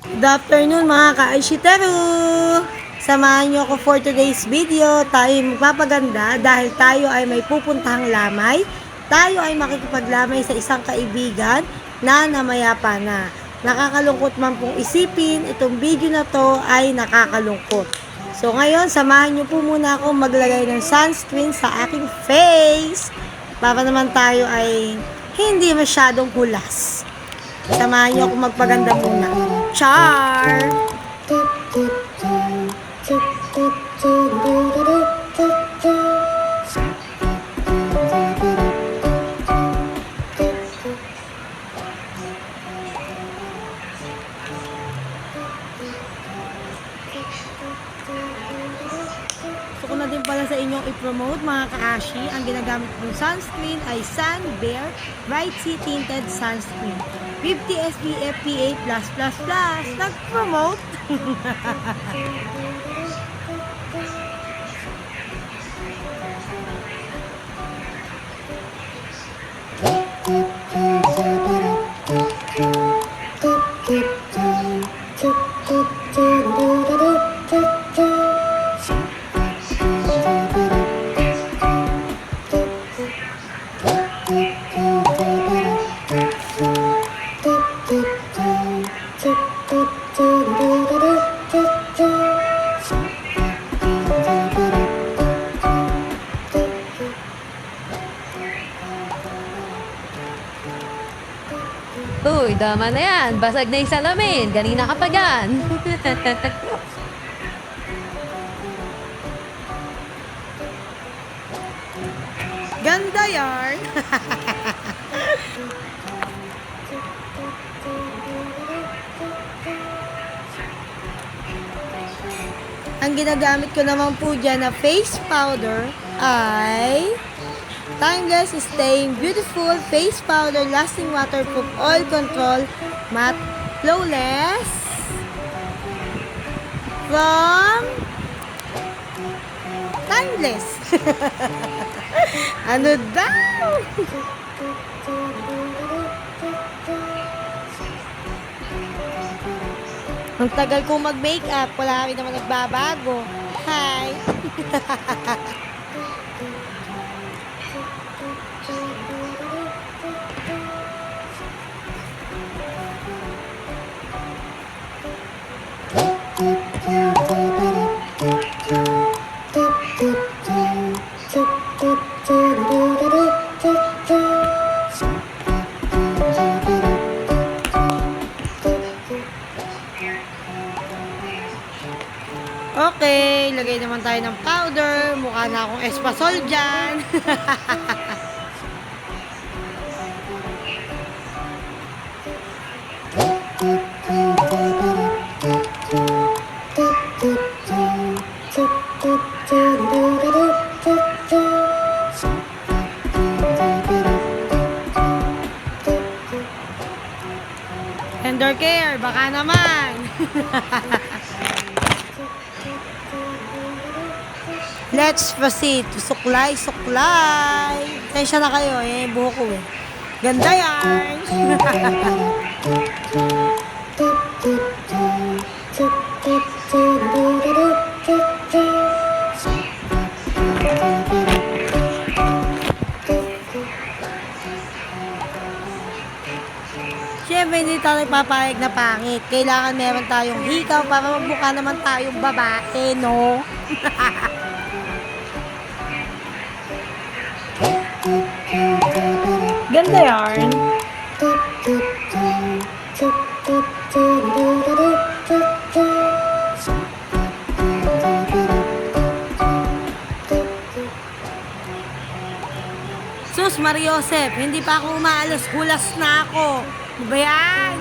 Good afternoon mga ka-Aishiteru! Samahan niyo ako for today's video. Tayo ay magpapaganda dahil tayo ay may pupuntahang lamay. Tayo ay makikipaglamay sa isang kaibigan na namayapa na. Nakakalungkot man pong isipin, itong video na to ay nakakalungkot. So ngayon, samahan niyo po muna ako maglagay ng sunscreen sa aking face para naman tayo ay hindi masyadong hulas. Samahan niyo ako magpaganda muna. Char! Gusto ko na din pala sa inyong i-promote mga ka-ashi. Ang ginagamit kong sunscreen ay Sun Bear Bright Sea Tinted Sunscreen. 50 SPF PA+++. Nag-promote! Uy, dama na yan. Basag na yung salamin. Ganina ka pa dyan. Ganda yarn! Ang ginagamit ko naman po dyan na face powder ay Timeless Staying Beautiful Face Powder Lasting Waterproof Oil Control Matte Flawless from Timeless. Ano daw? Ang tagal kong mag-makeup, wala rin naman nagbabago. Hi! Okay, lagay naman tayo ng powder. Mukha na akong espasol dyan. Tender care, baka naman. Let's proceed to suklay. Tensya na kayo, buhok ko eh. Ganda yan! Siyempre, hindi tayo papayag na pangit. Kailangan meron tayong hikaw para magmukha naman tayong babae, no? Ganda yarn. Sus, Mariosep, hindi pa ako umaalos, hulas na ako. Ano ba yan?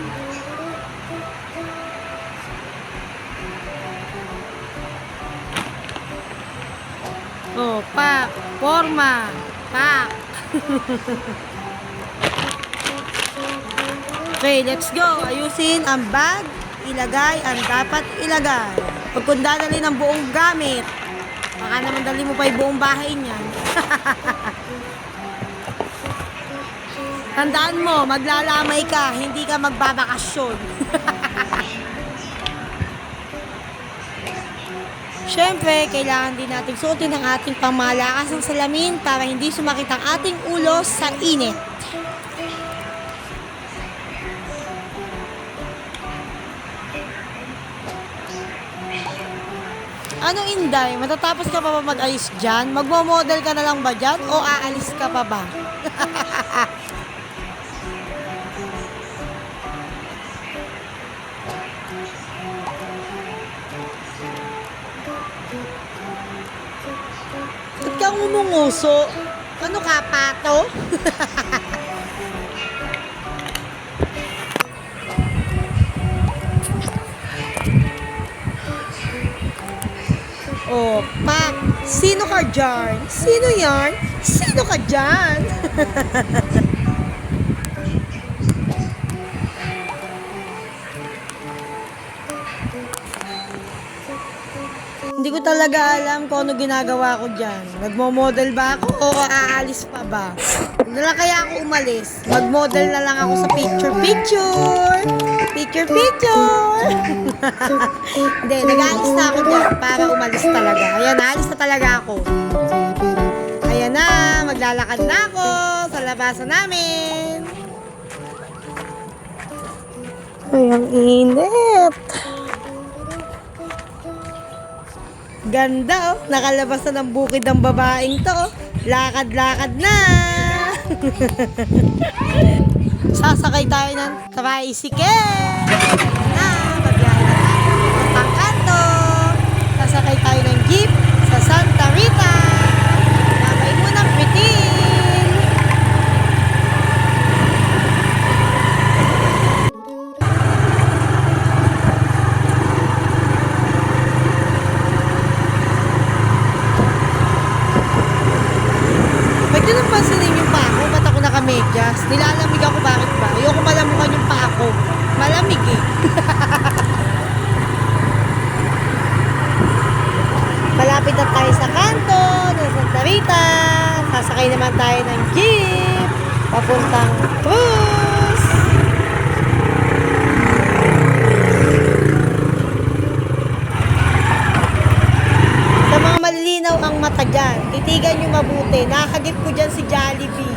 Oh, pak, forma, pak. Okay, let's go. Ayusin ang bag, ilagay ang dapat ilagay. Pag kung dadali ng buong gamit, baka naman dali mo pa yung buong bahay niyan. Tandaan mo, maglalamay ka, hindi ka magbabakasyon. Siyempre, kailangan din natin suotin ang ating pamalakas ng salamin para hindi sumakit ang ating ulo sa init. Ano, Inday? Matatapos ka pa ba mag-ayos dyan? Magmo-model ka na lang ba dyan o aalis ka pa ba? Ba't kang umunguso? Ano ka, pato? Oh, Pak, sino ka dyan? Sino yan? Sino ka dyan? Hindi ko talaga alam kung ano ginagawa ko dyan. Nagmo-model ba ako o aalis pa ba? Hindi na kaya ako umalis. Mag-model na lang ako sa picture-picture. Picture-picture. Hindi, nag-aalis na ako dyan para umalis talaga. Ayan, aalis na talaga ako. Ayan na, maglalakad na ako sa labasan namin. Ay, ang init. Ganda, oh. Nakalabas na ng bukid ng babaeng to, oh. Lakad-lakad na. Sasakay tayo ng tricycle. Na, maglalakad tayo ng kanto. Sasakay tayo ng jeep sa Santa Rita. Babay mo ng pitil. Pwede nang pansinin yung paa ko, ba't ako nakamedyas? Nilalamig ako, bakit ba? Ayoko malamukan yung paa ko. Malamig eh. Malapit na tayo sa kanto, ng Santa Rita. Sasakay naman tayo ng jeep. Papuntang Cruz. Sa mga malilinaw ang mata dyan, titigan nyo mabuti. Nakagip ko dyan si Jollibee.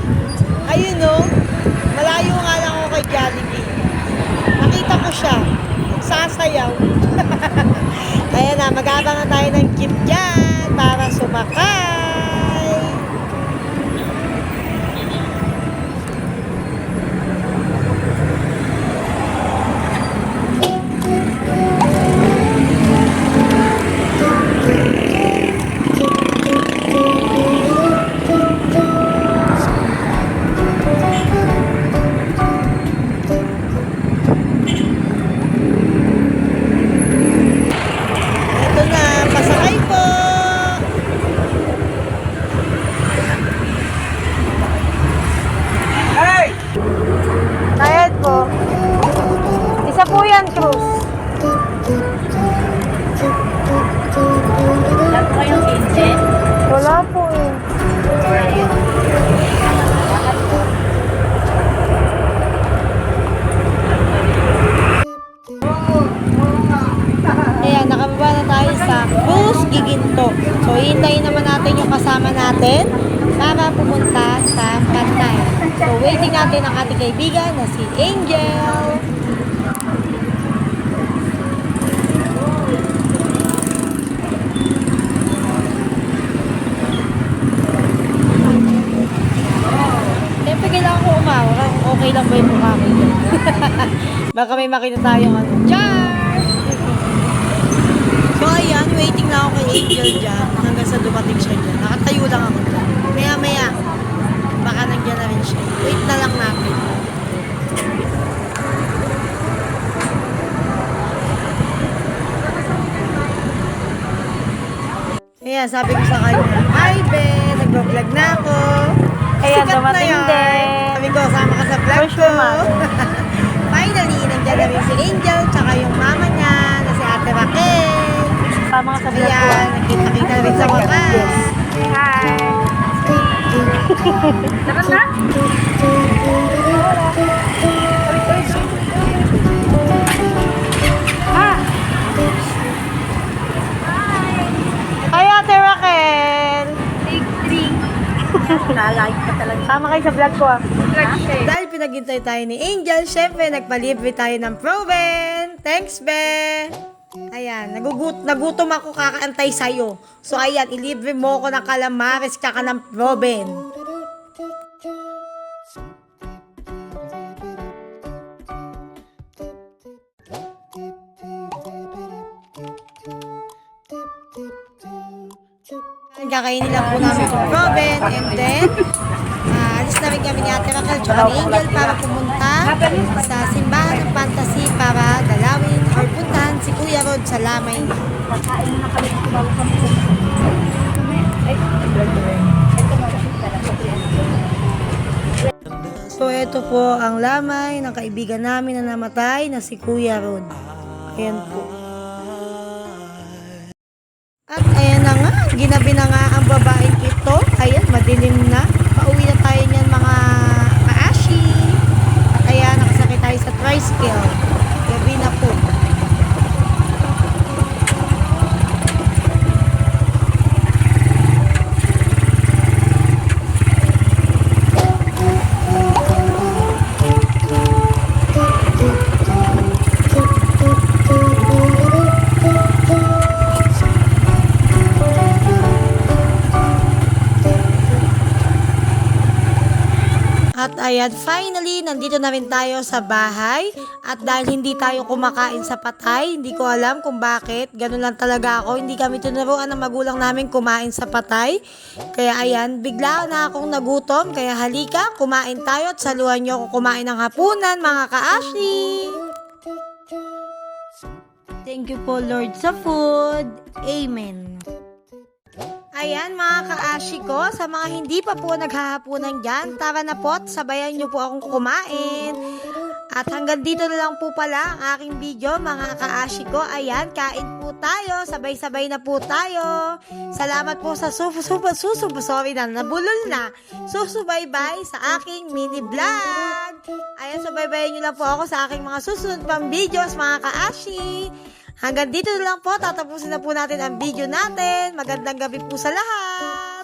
Ayun no, malayo nga lang ako kay Jollibee. Nakita ko siya, sasayaw. Kaya na, mag-abangan tayo ng jeep dyan para sumakay. Ito na, pasakay po. Hey! Bayad po. Isa po yan, Cruz. Wala po kayong agent? Wala po eh. Ayan, nakababa na tayo sa Cruz Giginto. So, hintayin naman natin yung kasama natin para pumunta sa Panay. So, waiting natin ang ating kaibigan na si Angel. Siyempre, kailangan ko umawa kung okay lang ba yung mukha ko dyan. Baka may makita tayong ano. Char! So, ayan, waiting na ako kay Angel dyan hanggang sa dumating siya dyan. Nakatayo lang ako dyan. Maya-maya, baka nandiyan na rin siya. Wait na lang natin. Ayan, sabi ko sa kanya, hi, be, nag-vlog na ako. Ayan, Sikat na dumating yan. din. Sabi ko, sama ka sa vlog For sure, ko. mother. Finally, nandiyan na rin si Angel, tsaka yung mama niya, na si Ate Raquel. Sama ka sa vlog ko. Ayan, nakita-kita rin sa wakas. Hi! Dapat na? Ha! Nakalayo pa talaga. Sama kayo sa vlog ko ah. Ha? Dahil pinaghintay tayo ni Angel, syempre nagpalibre tayo ng proven. Thanks, be! Ayan, nagutom ako kakaantay sa'yo. So ayan, ilibre mo ko ng calamares kaka ng proven. Kakainin lang po namin yung proven and then alis na rin kami ni Ate Raquel tsaka ni Angel para pumunta sa simbahan ng fantasy para dalawin or puntahan si Kuya Rod sa lamay niya. Kakain na kami dito bago kami. So ito po ang lamay ng kaibigan namin na namatay na si Kuya Rod. Ayan po. At ayan na nga, ginabi na nga ang babaeng ito. Ayan, madilim na. Pauwi na tayo niyan mga kaashi. At ayan, nakasakit tayo sa tricycle. Gabi na po. At ayan, finally, nandito na rin tayo sa bahay. At dahil hindi tayo kumakain sa patay, hindi ko alam kung bakit. Ganun lang talaga ako. Hindi kami tinuruan ng magulang namin kumain sa patay. Kaya ayan, bigla na akong nagutom. Kaya halika, kumain tayo at saluhan nyo ako kumain ng hapunan, mga ka-Ashi. Thank you po, Lord, sa food. Amen. Ayan mga ka-Ashi ko, sa mga hindi pa po naghahapunan dyan, tara na po, sabayan nyo po akong kumain. At hanggang dito na lang po pala ang aking video mga ka-Ashi ko. Ayan, kain po tayo, sabay-sabay na po tayo. Salamat po sa nabulol na. Susubaybay sa aking mini vlog. Ayan, subaybayan nyo lang po ako sa aking mga susunod pang videos mga ka-Ashi. Hanggang dito na lang po, tatapusin na po natin ang video natin. Magandang gabi po sa lahat.